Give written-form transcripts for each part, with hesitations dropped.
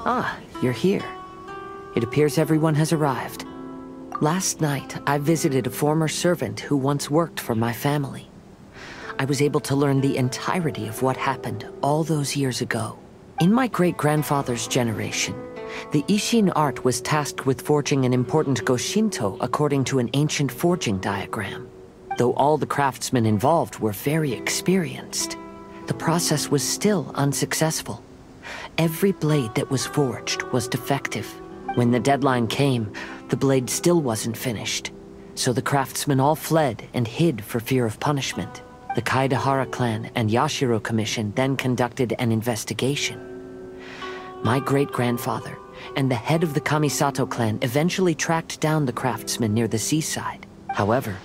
Ah, you're here. It appears everyone has arrived. Last night, I visited a former servant who once worked for my family. I was able to learn the entirety of what happened all those years ago. In my great-grandfather's generation, the Ishin art was tasked with forging an important Goshinto according to an ancient forging diagram. Though all the craftsmen involved were very experienced, the process was still unsuccessful. Every blade that was forged was defective. When the deadline came, the blade still wasn't finished. So the craftsmen all fled and hid for fear of punishment. The Kaedehara clan and Yashiro Commission then conducted an investigation. My great-grandfather and the head of the Kamisato clan eventually tracked down the craftsmen near the seaside. However,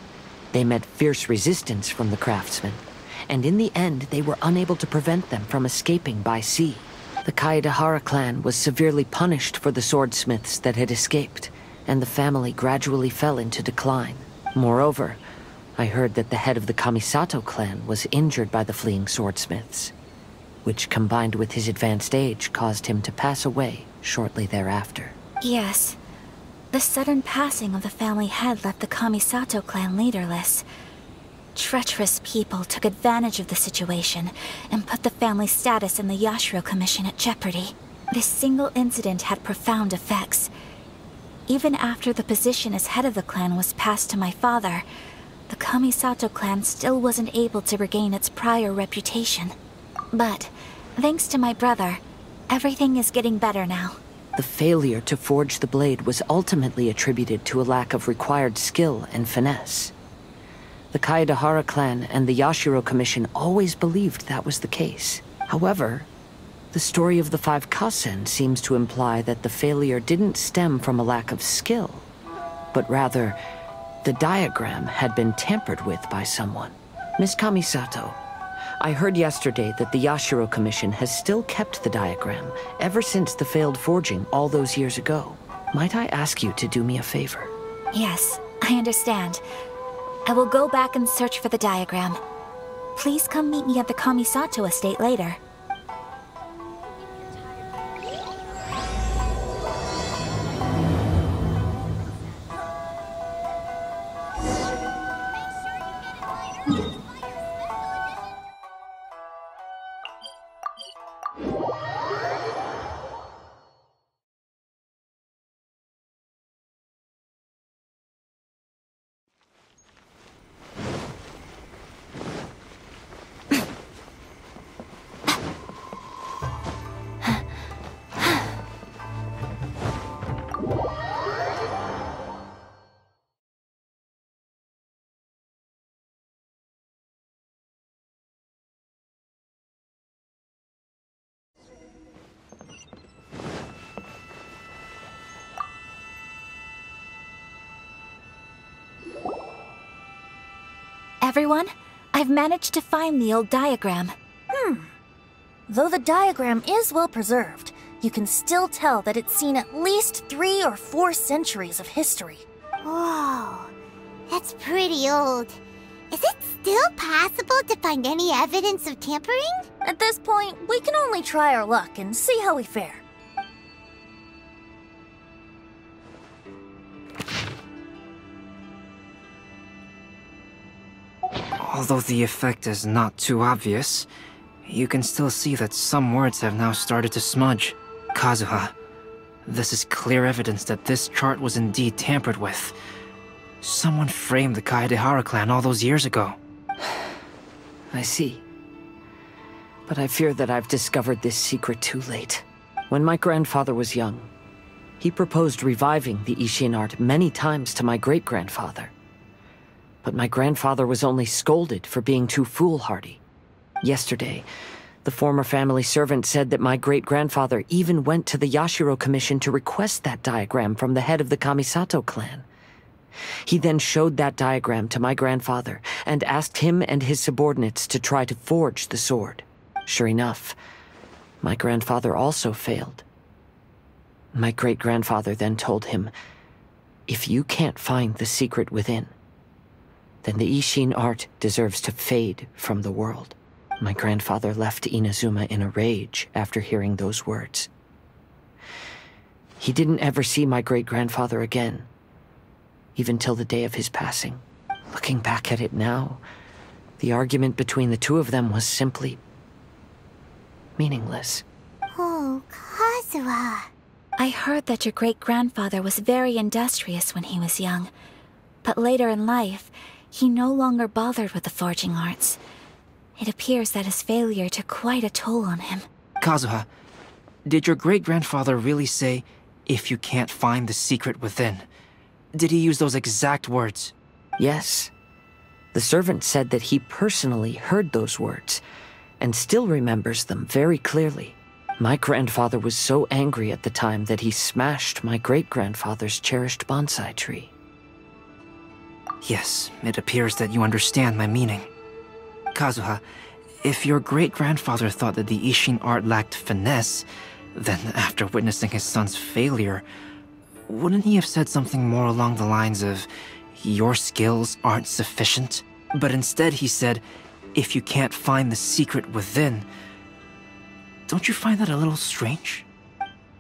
they met fierce resistance from the craftsmen, and in the end they were unable to prevent them from escaping by sea. The Kaedehara clan was severely punished for the swordsmiths that had escaped, and the family gradually fell into decline. Moreover, I heard that the head of the Kamisato clan was injured by the fleeing swordsmiths, which combined with his advanced age caused him to pass away shortly thereafter. Yes. The sudden passing of the family head left the Kamisato clan leaderless. Treacherous people took advantage of the situation and put the family's status in the Yashiro Commission at jeopardy. This single incident had profound effects. Even after the position as head of the clan was passed to my father, the Kamisato clan still wasn't able to regain its prior reputation. But, thanks to my brother, everything is getting better now. The failure to forge the blade was ultimately attributed to a lack of required skill and finesse. The Kaedehara clan and the Yashiro Commission always believed that was the case. However, the story of the 5 Kasen seems to imply that the failure didn't stem from a lack of skill, but rather, the diagram had been tampered with by someone. Miss Kamisato, I heard yesterday that the Yashiro Commission has still kept the diagram ever since the failed forging all those years ago. Might I ask you to do me a favor? Yes, I understand. I will go back and search for the diagram. Please come meet me at the Kamisato estate later. Everyone, I've managed to find the old diagram. Though the diagram is well preserved, you can still tell that it's seen at least 3 or 4 centuries of history. Whoa, that's pretty old. Is it still possible to find any evidence of tampering? At this point, we can only try our luck and see how we fare. Although the effect is not too obvious, you can still see that some words have now started to smudge. Kazuha, this is clear evidence that this chart was indeed tampered with. Someone framed the Kaedehara clan all those years ago. I see. But I fear that I've discovered this secret too late. When my grandfather was young, he proposed reviving the Ishin art many times to my great-grandfather. But my grandfather was only scolded for being too foolhardy. Yesterday, the former family servant said that my great-grandfather even went to the Yashiro Commission to request that diagram from the head of the Kamisato clan. He then showed that diagram to my grandfather and asked him and his subordinates to try to forge the sword. Sure enough, my grandfather also failed. My great-grandfather then told him, "If you can't find the secret within, then the Ishin art deserves to fade from the world." My grandfather left Inazuma in a rage after hearing those words. He didn't ever see my great-grandfather again, even till the day of his passing. Looking back at it now, the argument between the two of them was simply meaningless. Oh, Kazuha. I heard that your great-grandfather was very industrious when he was young, but later in life, he no longer bothered with the forging arts. It appears that his failure took quite a toll on him. Kazuha, did your great-grandfather really say, "If you can't find the secret within"? Did he use those exact words? Yes. The servant said that he personally heard those words, and still remembers them very clearly. My grandfather was so angry at the time that he smashed my great-grandfather's cherished bonsai tree. Yes, it appears that you understand my meaning. Kazuha, if your great-grandfather thought that the Ishin art lacked finesse, then after witnessing his son's failure, wouldn't he have said something more along the lines of, "Your skills aren't sufficient"? But instead he said, "If you can't find the secret within." Don't you find that a little strange?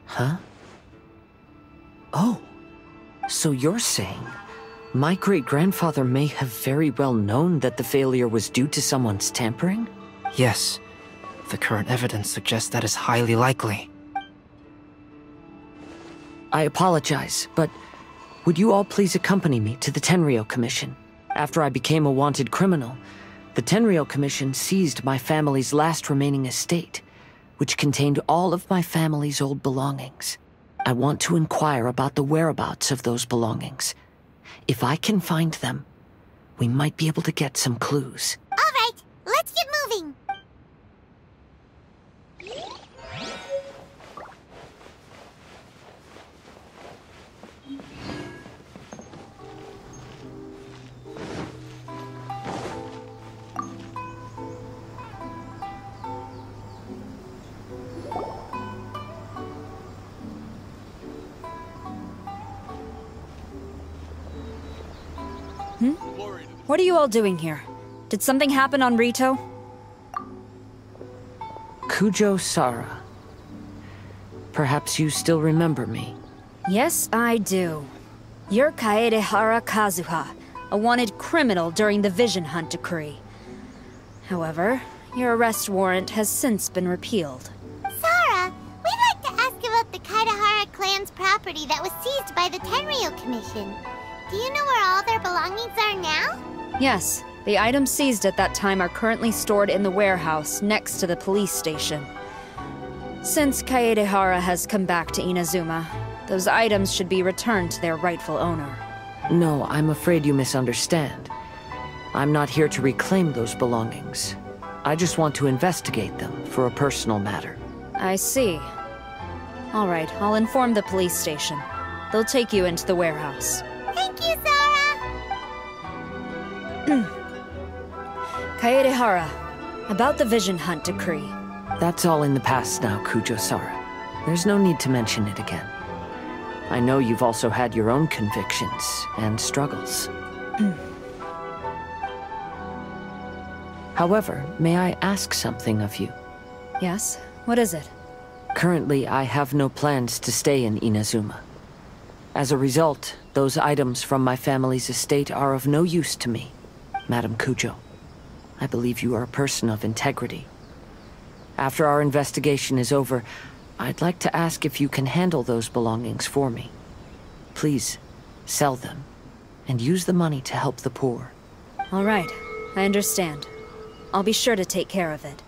Huh? Oh, so you're saying my great-grandfather may have very well known that the failure was due to someone's tampering? Yes. The current evidence suggests that is highly likely. I apologize, but would you all please accompany me to the Tenryou Commission? After I became a wanted criminal, the Tenryou Commission seized my family's last remaining estate, which contained all of my family's old belongings. I want to inquire about the whereabouts of those belongings. If I can find them, we might be able to get some clues. All right, let's get moving. What are you all doing here? Did something happen on Rito? Kujo Sara. Perhaps you still remember me. Yes, I do. You're Kaedehara Kazuha, a wanted criminal during the Vision Hunt decree. However, your arrest warrant has since been repealed. Sara, we'd like to ask about the Kaedehara clan's property that was seized by the Tenryou Commission. Do you know where all their belongings are now? Yes, the items seized at that time are currently stored in the warehouse next to the police station. Since Kaedehara has come back to Inazuma, those items should be returned to their rightful owner. No, I'm afraid you misunderstand. I'm not here to reclaim those belongings. I just want to investigate them for a personal matter. I see. All right, I'll inform the police station. They'll take you into the warehouse. Thank you, Sara! Kaedehara, about the Vision Hunt decree. That's all in the past now, Kujo-Sara. There's no need to mention it again. I know you've also had your own convictions and struggles. However, may I ask something of you? Yes? What is it? Currently, I have no plans to stay in Inazuma. As a result, those items from my family's estate are of no use to me. Madam Kujo, I believe you are a person of integrity. After our investigation is over, I'd like to ask if you can handle those belongings for me. Please, sell them, and use the money to help the poor. All right, I understand. I'll be sure to take care of it.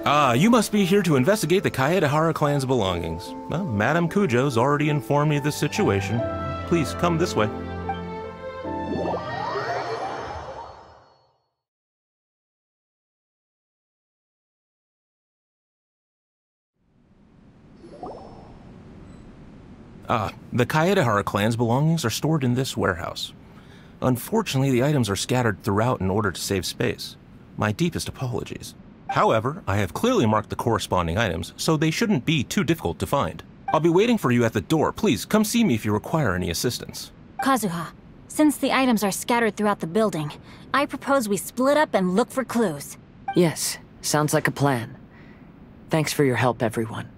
Ah, you must be here to investigate the Kaedehara clan's belongings. Well, Madame Kujo's already informed me of the situation. Please come this way. The Kaedehara clan's belongings are stored in this warehouse. Unfortunately, the items are scattered throughout in order to save space. My deepest apologies. However, I have clearly marked the corresponding items, so they shouldn't be too difficult to find. I'll be waiting for you at the door. Please, come see me if you require any assistance. Kazuha, since the items are scattered throughout the building, I propose we split up and look for clues. Yes, sounds like a plan. Thanks for your help, everyone.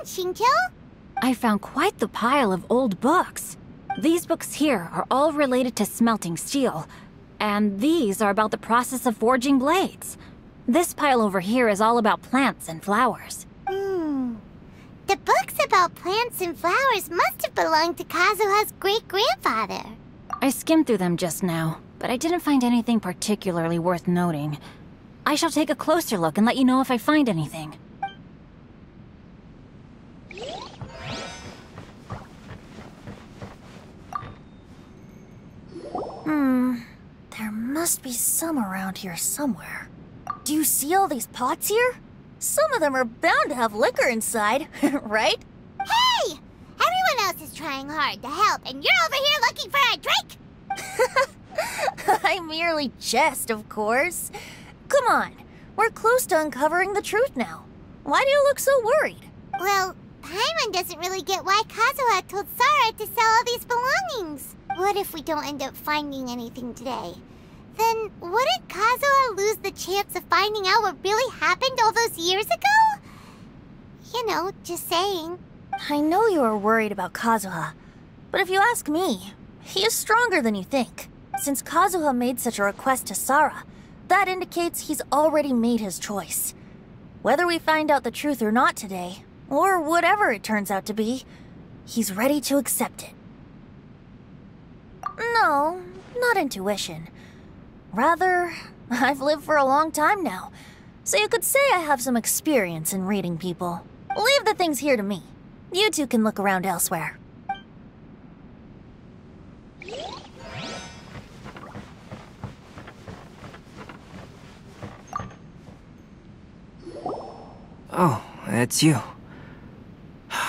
Shinjo? I found quite the pile of old books. These books here are all related to smelting steel, and these are about the process of forging blades. This pile over here is all about plants and flowers. The books about plants and flowers must have belonged to Kazuha's great-grandfather. I skimmed through them just now, but I didn't find anything particularly worth noting. I shall take a closer look and let you know if I find anything. There must be some around here somewhere. Do you see all these pots here? Some of them are bound to have liquor inside, right? Hey! Everyone else is trying hard to help, and you're over here looking for a drink? I merely jest, of course. Come on, we're close to uncovering the truth now. Why do you look so worried? Well, Paimon doesn't really get why Kazuha told Sara to sell all these belongings. What if we don't end up finding anything today? Then wouldn't Kazuha lose the chance of finding out what really happened all those years ago? You know, just saying. I know you are worried about Kazuha, but if you ask me, he is stronger than you think. Since Kazuha made such a request to Sara, that indicates he's already made his choice. Whether we find out the truth or not today, or whatever it turns out to be, he's ready to accept it. No, not intuition. Rather, I've lived for a long time now, so you could say I have some experience in reading people. Leave the things here to me. You two can look around elsewhere. Oh, it's you.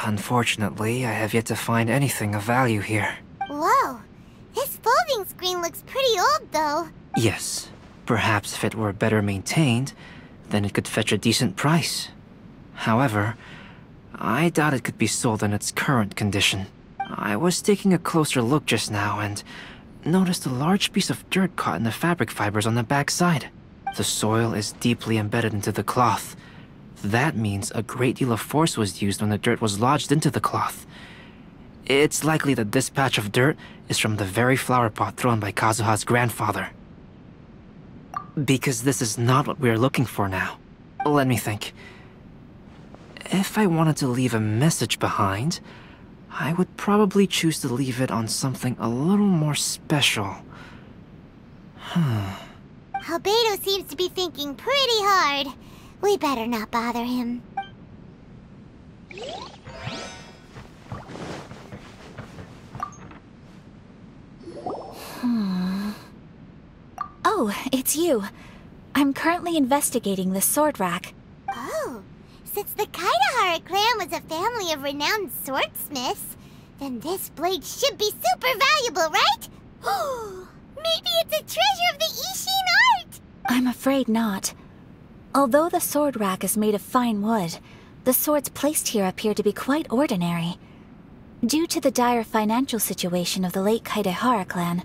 Unfortunately, I have yet to find anything of value here. Whoa, this folding screen looks pretty old though. Yes, perhaps if it were better maintained, then it could fetch a decent price. However, I doubt it could be sold in its current condition. I was taking a closer look just now and noticed a large piece of dirt caught in the fabric fibers on the back side. The soil is deeply embedded into the cloth. That means a great deal of force was used when the dirt was lodged into the cloth. It's likely that this patch of dirt is from the very flower pot thrown by Kazuha's grandfather. Because this is not what we are looking for now. Let me think. If I wanted to leave a message behind, I would probably choose to leave it on something a little more special. Albedo seems to be thinking pretty hard. We better not bother him. Oh, it's you. I'm currently investigating the sword rack. Oh, since the Kaedehara clan was a family of renowned swordsmiths, then this blade should be super valuable, right? Maybe it's a treasure of the Ishin art! I'm afraid not. Although the sword rack is made of fine wood, the swords placed here appear to be quite ordinary. Due to the dire financial situation of the late Kaedehara clan,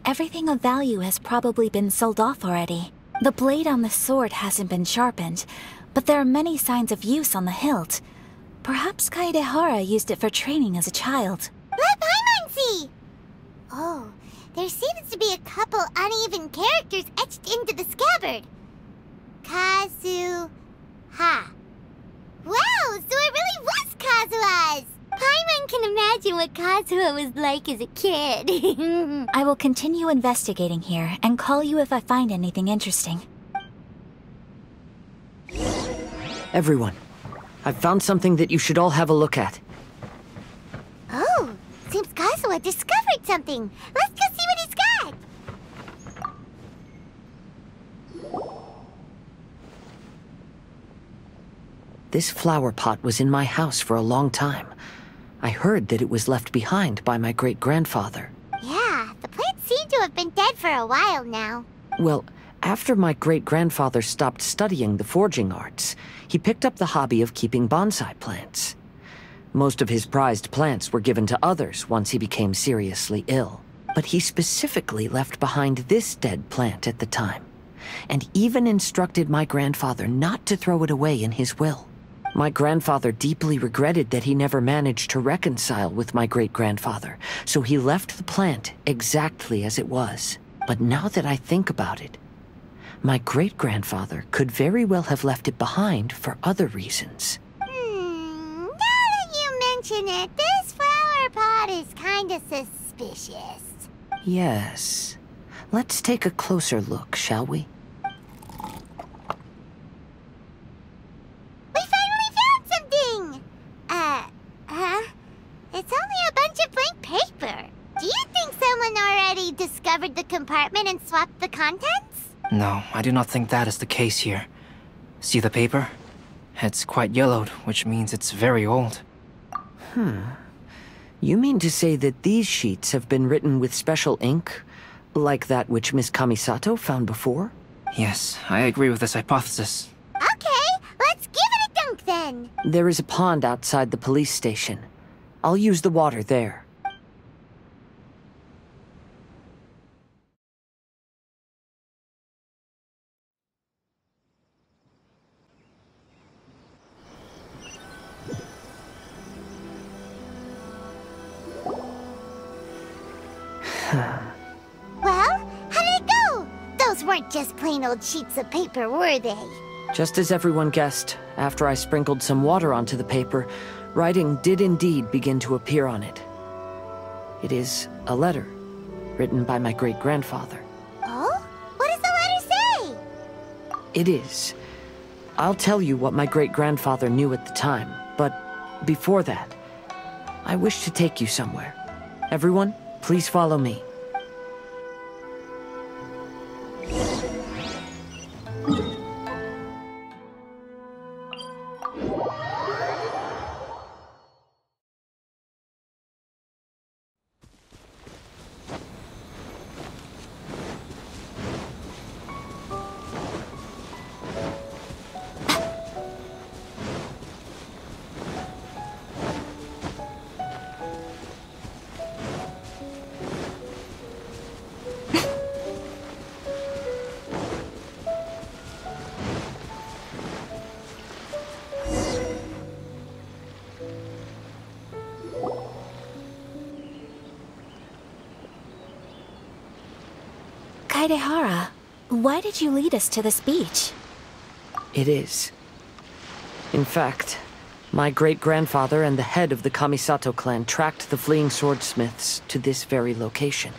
everything of value has probably been sold off already. The blade on the sword hasn't been sharpened, but there are many signs of use on the hilt. Perhaps Kaedehara used it for training as a child. Let Paimon see! Oh, there seems to be a couple uneven characters etched into the scabbard. Kazuha. Wow, so it really was Kazuha's! Paimon can imagine what Kazuha was like as a kid. I will continue investigating here and call you if I find anything interesting. Everyone, I've found something that you should all have a look at. Kazuha discovered something. Let's go see what he's got. This flower pot was in my house for a long time. I heard that it was left behind by my great-grandfather. Yeah, the plant seemed to have been dead for a while now. Well, after my great-grandfather stopped studying the forging arts, he picked up the hobby of keeping bonsai plants. Most of his prized plants were given to others once he became seriously ill. But he specifically left behind this dead plant at the time, and even instructed my grandfather not to throw it away in his will. My grandfather deeply regretted that he never managed to reconcile with my great-grandfather, so he left the plant exactly as it was. But now that I think about it, my great-grandfather could very well have left it behind for other reasons. Now that you mention it, this flower pot is kinda suspicious. Yes. Let's take a closer look, shall we? We finally found something! It's only a bunch of blank paper. Do you think someone already discovered the compartment and swapped the contents? No, I do not think that is the case here. See the paper? It's quite yellowed, which means it's very old. You mean to say that these sheets have been written with special ink, like that which Miss Kamisato found before? Yes, I agree with this hypothesis. Okay, let's give it a dunk then. There is a pond outside the police station. I'll use the water there. Well, how did it go? Those weren't just plain old sheets of paper, were they? Just as everyone guessed, after I sprinkled some water onto the paper, writing did indeed begin to appear on it. It is a letter, written by my great-grandfather. Oh? What does the letter say? It is. I'll tell you what my great-grandfather knew at the time, but before that, I wish to take you somewhere. Everyone, please follow me. Kaedehara, why did you lead us to this beach? It is. In fact, my great-grandfather and the head of the Kamisato clan tracked the fleeing swordsmiths to this very location.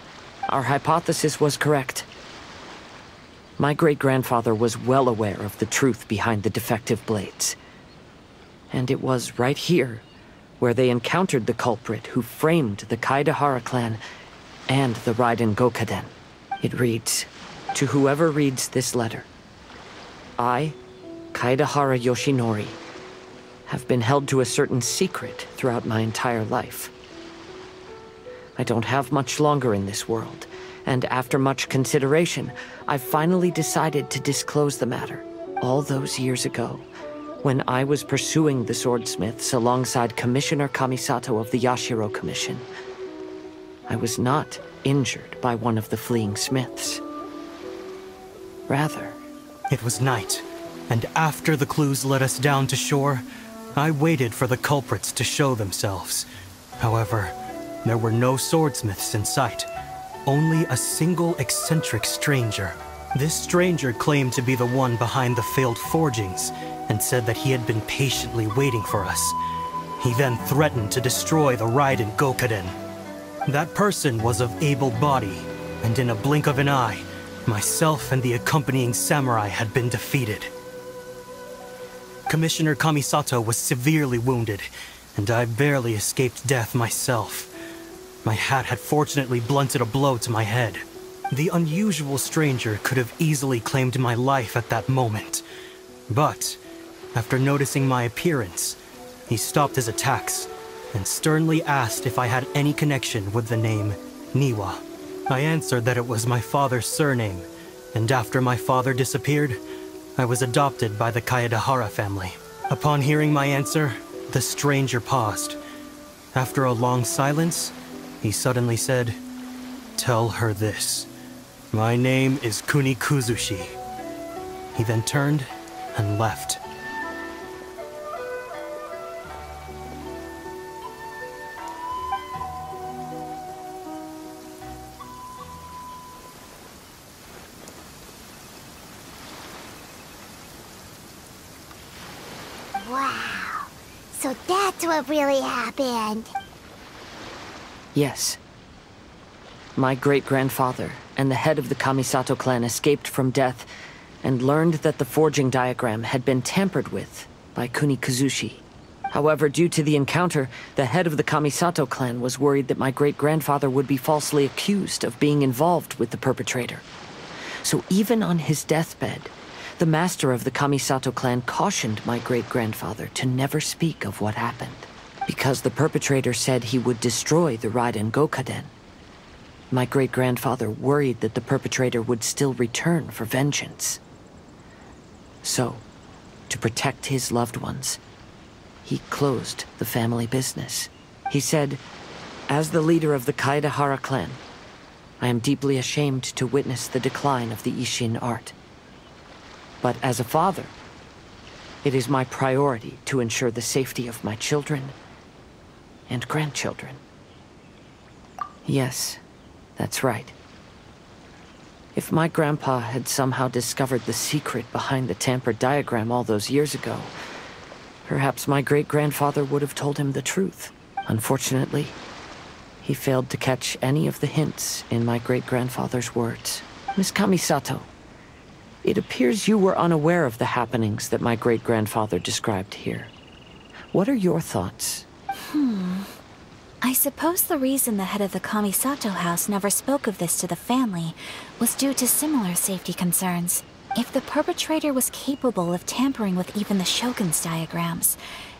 Our hypothesis was correct. My great-grandfather was well aware of the truth behind the defective blades. And it was right here where they encountered the culprit who framed the Kaedehara clan and the Raiden Gokaden. It reads, "To whoever reads this letter, I, Kaedehara Yoshinori, have been held to a certain secret throughout my entire life. I don't have much longer in this world, and after much consideration, I've finally decided to disclose the matter. All those years ago, when I was pursuing the swordsmiths alongside Commissioner Kamisato of the Yashiro Commission, I was not injured by one of the fleeing smiths. Rather, it was night, and after the clues led us down to shore, I waited for the culprits to show themselves. However, there were no swordsmiths in sight, only a single eccentric stranger. This stranger claimed to be the one behind the failed forgings, and said that he had been patiently waiting for us. He then threatened to destroy the Raiden Gokaden. That person was of able body, and in a blink of an eye, myself and the accompanying samurai had been defeated. Commissioner Kamisato was severely wounded, and I barely escaped death myself. My hat had fortunately blunted a blow to my head. The unusual stranger could have easily claimed my life at that moment. But, after noticing my appearance, he stopped his attacks and sternly asked if I had any connection with the name Niwa. I answered that it was my father's surname, and after my father disappeared, I was adopted by the Kaedehara family. Upon hearing my answer, the stranger paused. After a long silence, he suddenly said, "Tell her this. My name is Kunikuzushi." He then turned and left. Wow. So that's what really happened. Yes. My great-grandfather and the head of the Kamisato clan escaped from death and learned that the forging diagram had been tampered with by Kunikuzushi. However, due to the encounter, the head of the Kamisato clan was worried that my great-grandfather would be falsely accused of being involved with the perpetrator. So even on his deathbed, the master of the Kamisato clan cautioned my great-grandfather to never speak of what happened, because the perpetrator said he would destroy the Raiden Gokaden. My great-grandfather worried that the perpetrator would still return for vengeance. So, to protect his loved ones, he closed the family business. He said, "As the leader of the Kaedehara clan, I am deeply ashamed to witness the decline of the Isshin art. But as a father, it is my priority to ensure the safety of my children and grandchildren." Yes, that's right. If my grandpa had somehow discovered the secret behind the tampered diagram all those years ago, perhaps my great-grandfather would have told him the truth. Unfortunately, he failed to catch any of the hints in my great-grandfather's words. Miss Kamisato, it appears you were unaware of the happenings that my great-grandfather described here. What are your thoughts? I suppose the reason the head of the Kamisato house never spoke of this to the family was due to similar safety concerns. If the perpetrator was capable of tampering with even the Shogun's diagrams,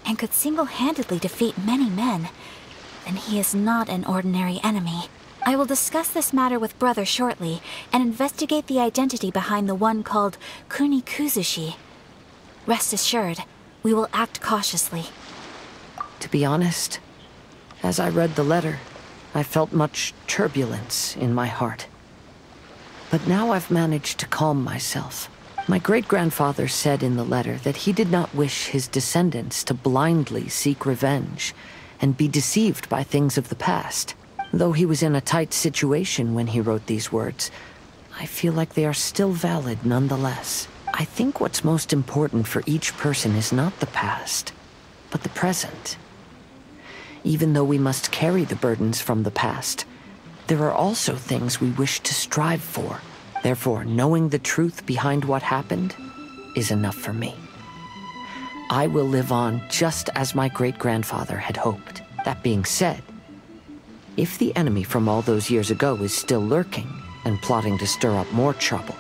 and could single-handedly defeat many men, then he is not an ordinary enemy. I will discuss this matter with Brother shortly, and investigate the identity behind the one called Kunikuzushi. Rest assured, we will act cautiously. To be honest, as I read the letter, I felt much turbulence in my heart. But now I've managed to calm myself. My great-grandfather said in the letter that he did not wish his descendants to blindly seek revenge and be deceived by things of the past. Though he was in a tight situation when he wrote these words, I feel like they are still valid nonetheless. I think what's most important for each person is not the past, but the present. Even though we must carry the burdens from the past, there are also things we wish to strive for. Therefore, knowing the truth behind what happened is enough for me. I will live on just as my great-grandfather had hoped. That being said, if the enemy from all those years ago is still lurking and plotting to stir up more trouble,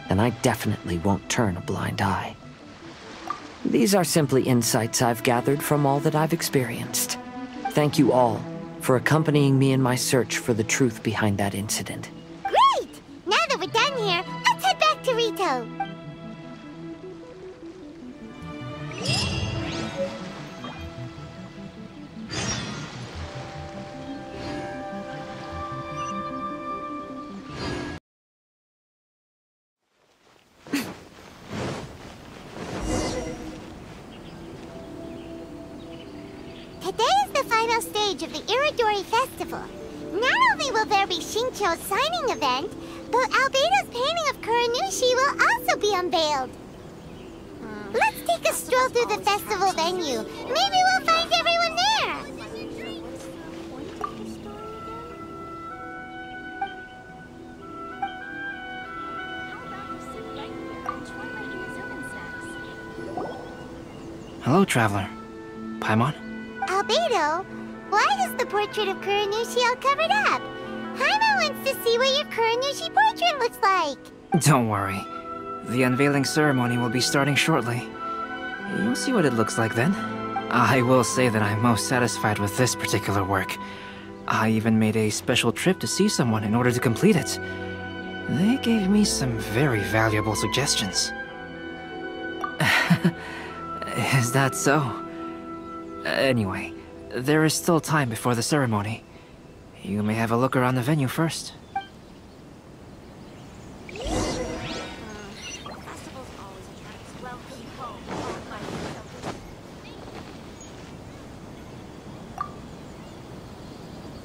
then I definitely won't turn a blind eye. These are simply insights I've gathered from all that I've experienced. Thank you all for accompanying me in my search for the truth behind that incident. Great! Now that we're done here, let's head back to Rito. Today is the final stage of the Iridori Festival. Not only will there be Shincho's signing event, but Albedo's painting of Kuranushi will also be unveiled. Let's take a stroll through the festival venue. Maybe we'll find everyone there. Hello, traveler. Paimon? Albedo, Why is the portrait of Kuranushi all covered up? Paimon wants to see what your Kuranushi portrait looks like. Don't worry. The unveiling ceremony will be starting shortly. You'll see what it looks like then. I will say that I'm most satisfied with this particular work. I even made a special trip to see someone in order to complete it. They gave me some very valuable suggestions. Is that so? Anyway, there is still time before the ceremony. You may have a look around the venue first.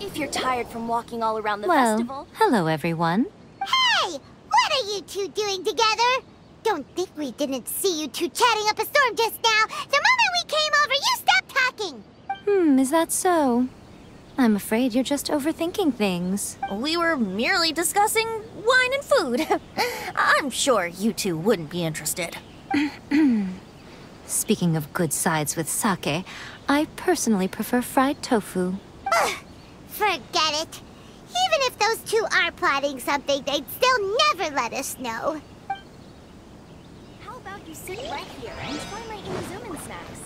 If you're tired from walking all around the festival... hello everyone. Hey! What are you two doing together? Don't think we didn't see you two chatting up a storm just now. The moment we came over, you stopped talking. Is that so? I'm afraid you're just overthinking things. We were merely discussing wine and food. I'm sure you two wouldn't be interested. Speaking of good sides with sake, I personally prefer fried tofu. Forget it. Even if those two are plotting something, they'd still never let us know. How about you sit right here and try my Inazuman snacks?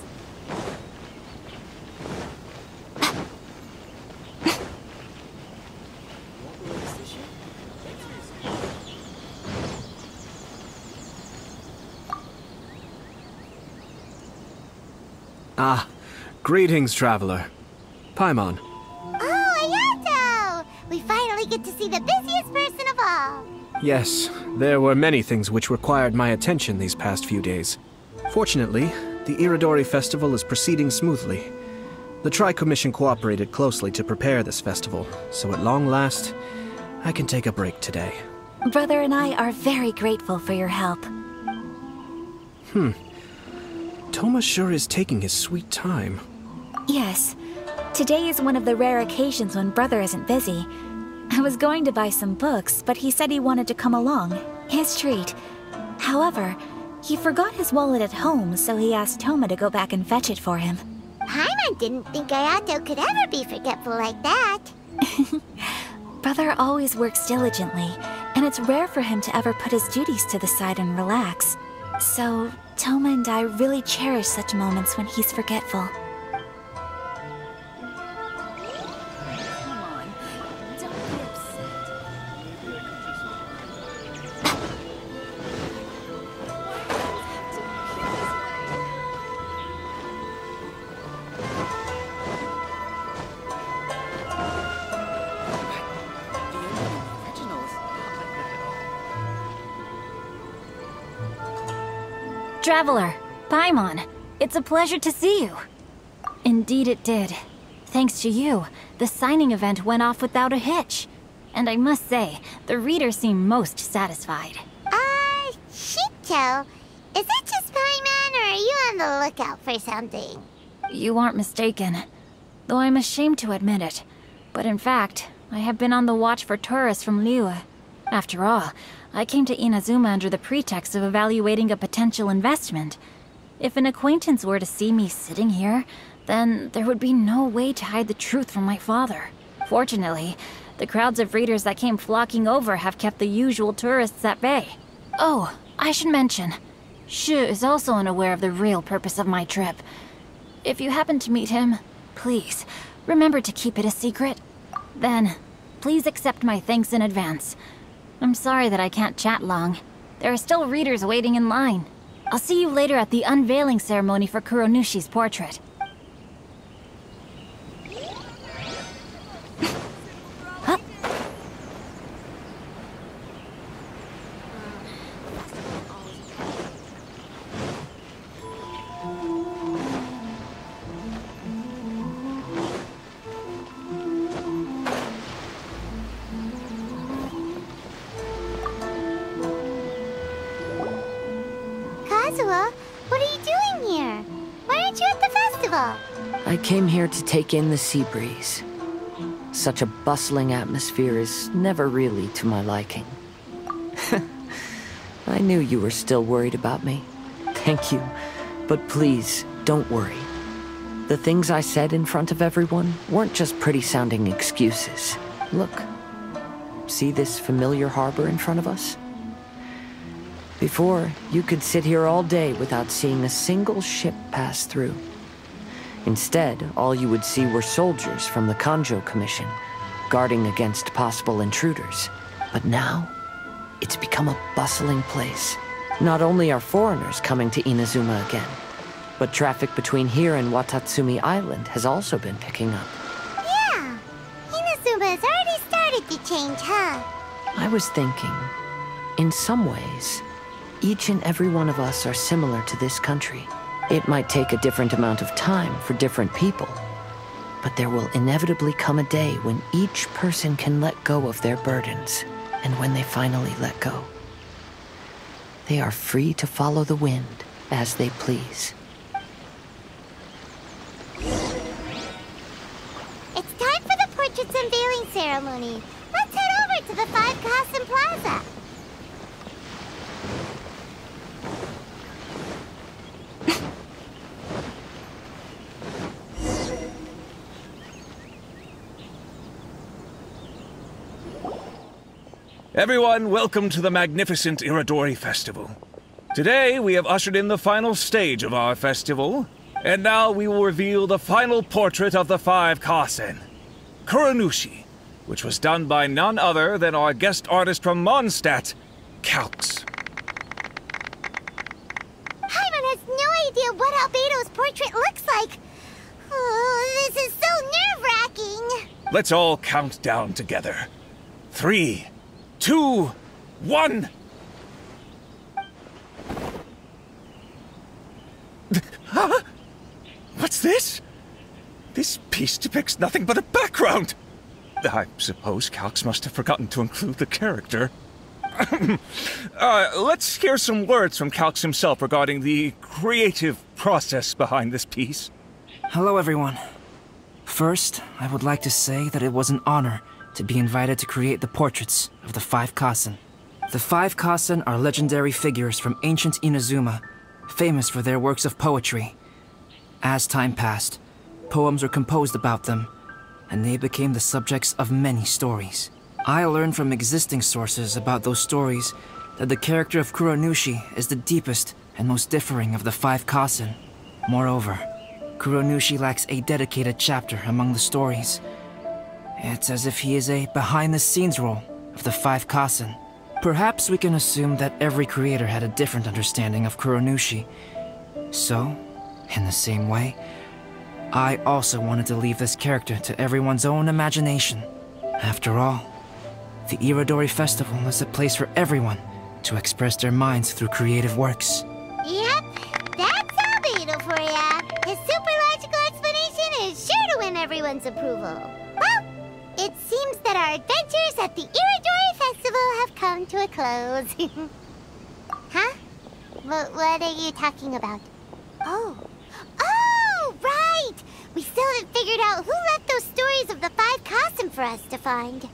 Ah, greetings, traveler. Paimon. Oh, Ayato! We finally get to see the busiest person of all. Yes, there were many things which required my attention these past few days. Fortunately, the Iridori Festival is proceeding smoothly. The Tri-Commission cooperated closely to prepare this festival, so at long last, I can take a break today. Brother and I are very grateful for your help. Toma sure is taking his sweet time. Yes. Today is one of the rare occasions when Brother isn't busy. I was going to buy some books, but he said he wanted to come along. His treat. However, he forgot his wallet at home, so he asked Toma to go back and fetch it for him. Paimon didn't think Ayato could ever be forgetful like that. Brother always works diligently, and it's rare for him to ever put his duties to the side and relax. So, Toma and I really cherish such moments when he's forgetful. Come on, don't be upset. Traveler, Paimon, it's a pleasure to see you. Indeed it did. Thanks to you, the signing event went off without a hitch. And I must say, the readers seem most satisfied. Shito, is it just Paimon, or are you on the lookout for something? You aren't mistaken. Though I'm ashamed to admit it. But in fact, I have been on the watch for tourists from Liyue. After all, I came to Inazuma under the pretext of evaluating a potential investment. If an acquaintance were to see me sitting here, then there would be no way to hide the truth from my father. Fortunately, the crowds of readers that came flocking over have kept the usual tourists at bay. Oh, I should mention, Shu is also unaware of the real purpose of my trip. If you happen to meet him, please, remember to keep it a secret. Then, please accept my thanks in advance. I'm sorry that I can't chat long. There are still readers waiting in line. I'll see you later at the unveiling ceremony for Kuronushi's portrait. Huh? Kazuha, what are you doing here? Why aren't you at the festival? I came here to take in the sea breeze. Such a bustling atmosphere is never really to my liking. I knew you were still worried about me. Thank you. But please, don't worry. The The things I said in front of everyone weren't just pretty-sounding excuses. Look. See this familiar harbor in front of us? Before, you could sit here all day without seeing a single ship pass through. Instead, all you would see were soldiers from the Kanjo Commission, guarding against possible intruders. But now, it's become a bustling place. Not only are foreigners coming to Inazuma again, but traffic between here and Watatsumi Island has also been picking up. Yeah, Inazuma's already started to change, huh? I was thinking, in some ways, each and every one of us are similar to this country. It might take a different amount of time for different people, but there will inevitably come a day when each person can let go of their burdens, and when they finally let go, they are free to follow the wind as they please. It's time for the portrait's unveiling ceremony. Let's head over to the 5 Kasen Plaza. Everyone, welcome to the magnificent Iridori Festival. Today, we have ushered in the final stage of our festival, and now we will reveal the final portrait of the 5 Kasen, Kuronushi, which was done by none other than our guest artist from Mondstadt, Calx. Paimon has no idea what Albedo's portrait looks like. Oh, this is so nerve-wracking. Let's all count down together. 3, 2, 1. Huh? What's this? This piece depicts nothing but a background. I suppose Calx must have forgotten to include the character. Let's hear some words from Calx himself regarding the creative process behind this piece. Hello, everyone. First, I would like to say that it was an honor to be invited to create the portraits of the 5 Kasen. The 5 Kasen are legendary figures from ancient Inazuma, famous for their works of poetry. As time passed, poems were composed about them, and they became the subjects of many stories. I learned from existing sources about those stories that the character of Kuronushi is the deepest and most differing of the 5 Kasen. Moreover, Kuronushi lacks a dedicated chapter among the stories. It's as if he is a behind-the-scenes role of the 5 Kasen. Perhaps we can assume that every creator had a different understanding of Kuronushi. So, in the same way, I also wanted to leave this character to everyone's own imagination. After all, the Iridori Festival is a place for everyone to express their minds through creative works. Yep, that's Albedo for ya. His super logical explanation is sure to win everyone's approval. Well, it seems that our adventures at the Iridori Festival have come to a close. Huh? What are you talking about? Oh, right! We still haven't figured out who left those stories of the 5 Kasen for us to find.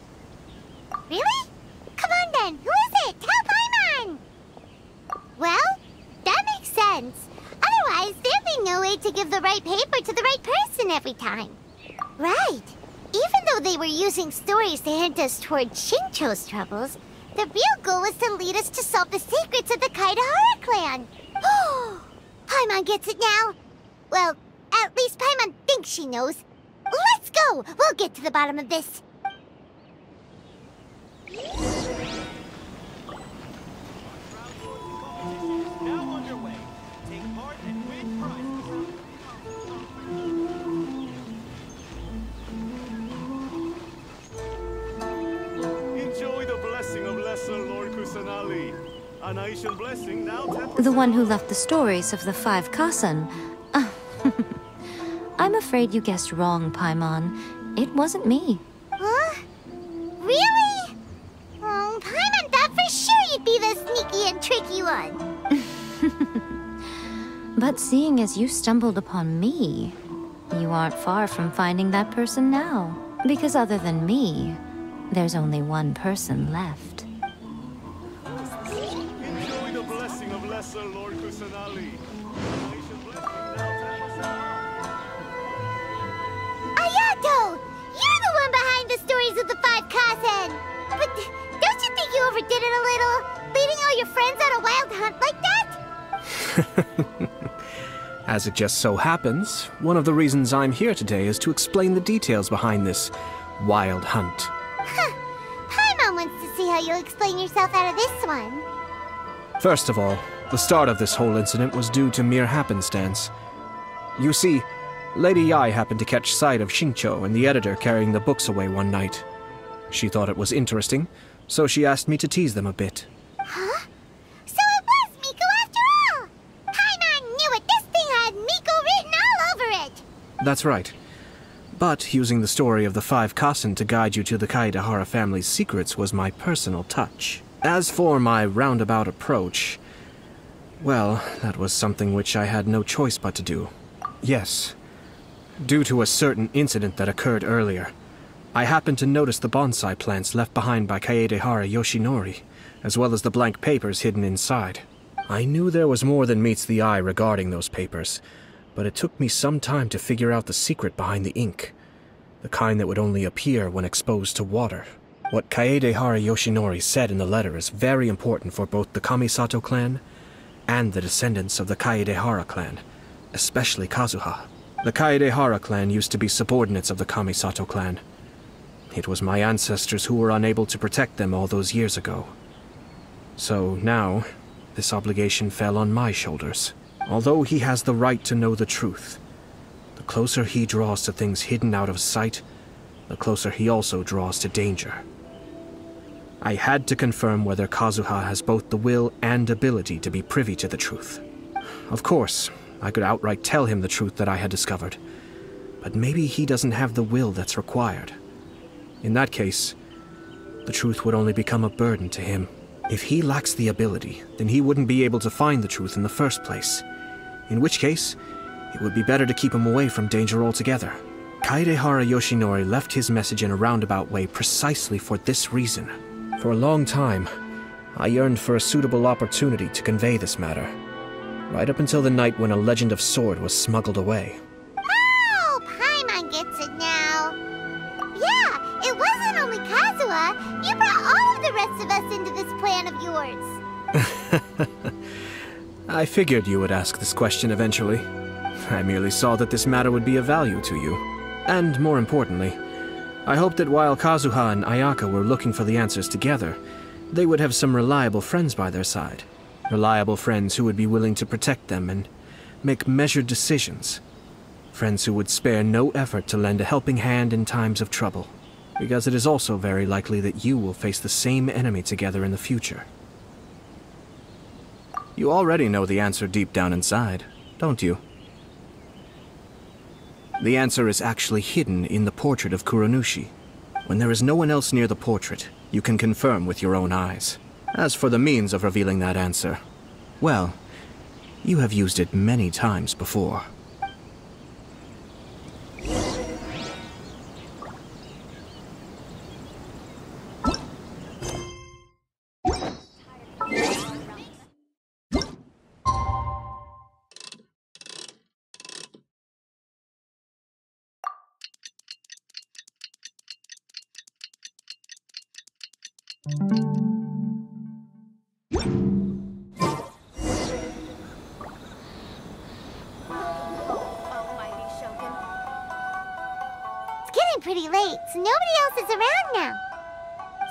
Really? Come on then, who is it? Tell Paimon! Well, that makes sense. Otherwise, there'd be no way to give the right paper to the right person every time. Right. Even though they were using stories to hint us toward Shincho's troubles, the real goal was to lead us to solve the secrets of the Kaidahara clan. Oh, Paimon gets it now. Well, at least Paimon thinks she knows. Let's go! We'll get to the bottom of this. Now underway. Take part and win prizes. Enjoy the blessing of Lesser Lord Kusanali. An Aishan blessing now 10%. The one who left the stories of the 5 Kasen. I'm afraid you guessed wrong, Paimon. It wasn't me. Huh? Really? Oh, Paimon thought for sure you'd be the sneaky and tricky one. But seeing as you stumbled upon me, you aren't far from finding that person now. Because other than me, there's only one person left. Enjoy the blessing of Lesser Lord Kusanali. An Aishan blessing now 10% off. memories of the 5 Kazen. But don't you think you overdid it a little? Leading all your friends on a wild hunt like that? As it just so happens, one of the reasons I'm here today is to explain the details behind this wild hunt. Huh. Paimon wants to see how you'll explain yourself out of this one. First of all, the start of this whole incident was due to mere happenstance. You see, Lady Yai happened to catch sight of Xingqiu and the editor carrying the books away one night. She thought it was interesting, so she asked me to tease them a bit. Huh? So it was Miko after all! Paimon knew it! This thing had Miko written all over it! That's right. But using the story of the 5 Kazen to guide you to the Kaedehara family's secrets was my personal touch. As for my roundabout approach, well, that was something which I had no choice but to do. Yes. Due to a certain incident that occurred earlier, I happened to notice the bonsai plants left behind by Kaedehara Yoshinori, as well as the blank papers hidden inside. I knew there was more than meets the eye regarding those papers, but it took me some time to figure out the secret behind the ink, the kind that would only appear when exposed to water. What Kaedehara Yoshinori said in the letter is very important for both the Kamisato clan and the descendants of the Kaedehara clan, especially Kazuha. The Kaedehara clan used to be subordinates of the Kamisato clan. It was my ancestors who were unable to protect them all those years ago. So now, this obligation fell on my shoulders. Although he has the right to know the truth, the closer he draws to things hidden out of sight, the closer he also draws to danger. I had to confirm whether Kazuha has both the will and ability to be privy to the truth. Of course, I could outright tell him the truth that I had discovered, but maybe he doesn't have the will that's required. In that case, the truth would only become a burden to him. If he lacks the ability, then he wouldn't be able to find the truth in the first place. In which case, it would be better to keep him away from danger altogether. Kaedehara Yoshinori left his message in a roundabout way precisely for this reason. For a long time, I yearned for a suitable opportunity to convey this matter, right up until the night when a legend of sword was smuggled away. Oh, Paimon gets it now. Yeah, it wasn't only Kazuha. You brought all of the rest of us into this plan of yours. I figured you would ask this question eventually. I merely saw that this matter would be of value to you. And more importantly, I hoped that while Kazuha and Ayaka were looking for the answers together, they would have some reliable friends by their side. Reliable friends who would be willing to protect them and make measured decisions. Friends who would spare no effort to lend a helping hand in times of trouble. Because it is also very likely that you will face the same enemy together in the future. You already know the answer deep down inside, don't you? The answer is actually hidden in the portrait of Kuronushi. When there is no one else near the portrait, you can confirm with your own eyes. As for the means of revealing that answer, well, you have used it many times before. Pretty late, so nobody else is around now.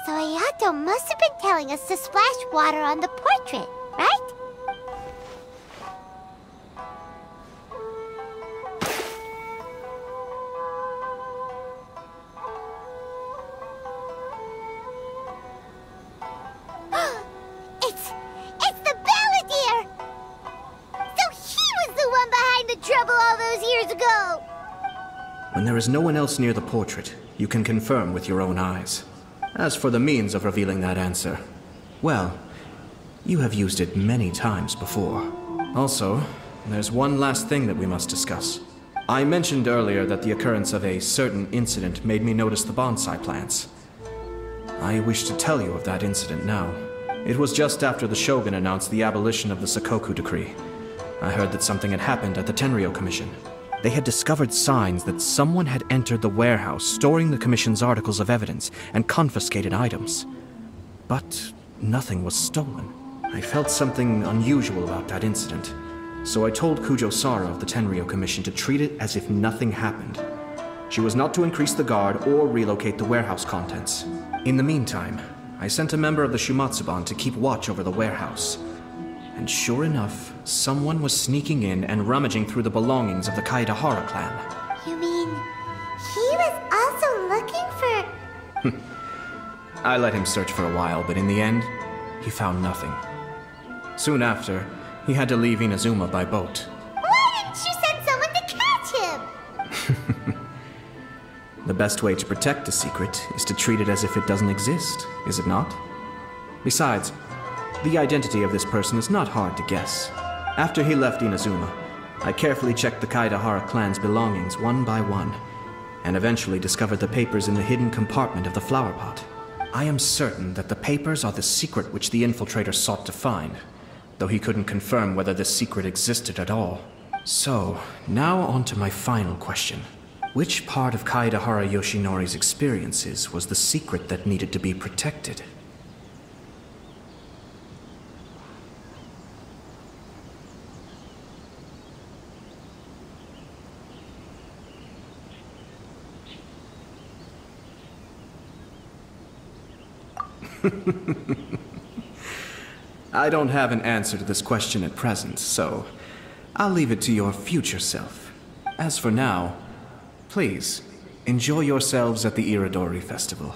So Ayato must have been telling us to splash water on the portrait, right? It's the Balladeer! So he was the one behind the trouble all those years ago! When there is no one else near the portrait, you can confirm with your own eyes. As for the means of revealing that answer, well, you have used it many times before. Also, there's one last thing that we must discuss. I mentioned earlier that the occurrence of a certain incident made me notice the bonsai plants. I wish to tell you of that incident now. It was just after the Shogun announced the abolition of the Sakoku decree. I heard that something had happened at the Tenryou Commission. They had discovered signs that someone had entered the warehouse, storing the Commission's articles of evidence and confiscated items. But nothing was stolen. I felt something unusual about that incident, so I told Kujo Sara of the Tenryo Commission to treat it as if nothing happened. She was not to increase the guard or relocate the warehouse contents. In the meantime, I sent a member of the Shumatsuban to keep watch over the warehouse. And sure enough, someone was sneaking in and rummaging through the belongings of the Kaedahara clan. You mean, he was also looking for... I let him search for a while, but in the end, he found nothing. Soon after, he had to leave Inazuma by boat. Why didn't you send someone to catch him? The best way to protect a secret is to treat it as if it doesn't exist, is it not? Besides, the identity of this person is not hard to guess. After he left Inazuma, I carefully checked the Kaedahara clan's belongings one by one, and eventually discovered the papers in the hidden compartment of the flower pot. I am certain that the papers are the secret which the infiltrator sought to find, though he couldn't confirm whether this secret existed at all. So, now on to my final question. Which part of Kaedahara Yoshinori's experiences was the secret that needed to be protected? I don't have an answer to this question at present, so I'll leave it to your future self. As for now, please, enjoy yourselves at the Iridori Festival.